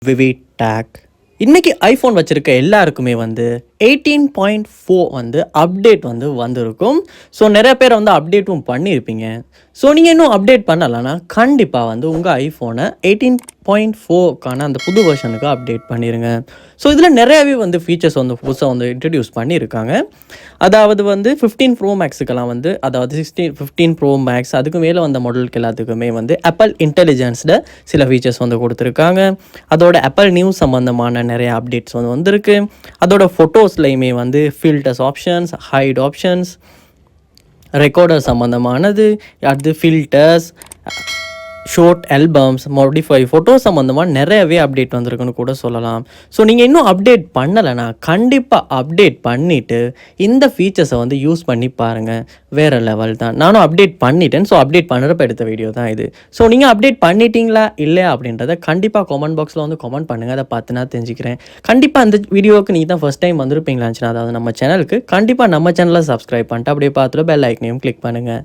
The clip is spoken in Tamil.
விவி டேக். இன்றைக்கி ஐஃபோன் வச்சுருக்க எல்லாருக்குமே வந்து 18.4 வந்து அப்டேட் வந்து வந்திருக்கும். ஸோ நிறைய பேர் வந்து அப்டேட்டும் பண்ணியிருப்பீங்க. ஸோ நீங்கள் இன்னும் அப்டேட் பண்ணலைன்னா கண்டிப்பாக வந்து உங்கள் ஐஃபோனை 18.4க்கான அந்த புது வெர்ஷனுக்கு அப்டேட் பண்ணிடுங்க. ஸோ இதில் நிறையாவே வந்து ஃபீச்சர்ஸ் வந்து புதுசாக வந்து இன்ட்ரடியூஸ் பண்ணியிருக்காங்க. அதாவது வந்து 15 ப்ரோ மேக்ஸுக்கெல்லாம் வந்து அதாவது 15 ப்ரோ மேக்ஸ் அதுக்கு மேலே வந்த மாடலுக்கு எல்லாத்துக்குமே வந்து ஆப்பிள் இன்டெலிஜென்ஸில் சில ஃபீச்சர்ஸ் வந்து கொடுத்துருக்காங்க. அதோட ஆப்பிள் நியூஸ் சம்மந்தமான நிறைய அப்டேட்ஸ் வந்து வந்திருக்கு. அதோட ஃபோட்டோஸ்லையுமே வந்து filters options, hide options, recorder சம்மந்தமானது, அது filters, sort albums, modify photo சம்மந்தமாக நிறையவே அப்டேட் வந்திருக்குன்னு கூட சொல்லலாம். ஸோ நீங்கள் இன்னும் அப்டேட் பண்ணலைன்னா கண்டிப்பாக அப்டேட் பண்ணிவிட்டு இந்த ஃபீச்சர்ஸை வந்து யூஸ் பண்ணி பாருங்கள். வேறு லெவல் தான். நானும் அப்டேட் பண்ணிட்டேன். ஸோ அப்டேட் பண்ணுறப்ப எடுத்த வீடியோ தான் இது. ஸோ நீங்கள் அப்டேட் பண்ணிட்டீங்களா இல்லையா அப்படின்றத கண்டிப்பாக கமெண்ட் பாக்ஸில் வந்து கமெண்ட் பண்ணுங்கள். அதை பார்த்து நான் தெரிஞ்சுக்கிறேன். கண்டிப்பாக அந்த வீடியோவுக்கு நீங்கள் தான் ஃபஸ்ட் டைம் வந்திருப்பீங்களாச்சுன்னா அதாவது நம்ம சேனலுக்கு கண்டிப்பாக நம்ம சேனலை சப்ஸ்கிரைப் பண்ணிட்டு அப்படியே பார்த்துட்டு பெல் ஐக்கனையும் கிளிக் பண்ணுங்கள்.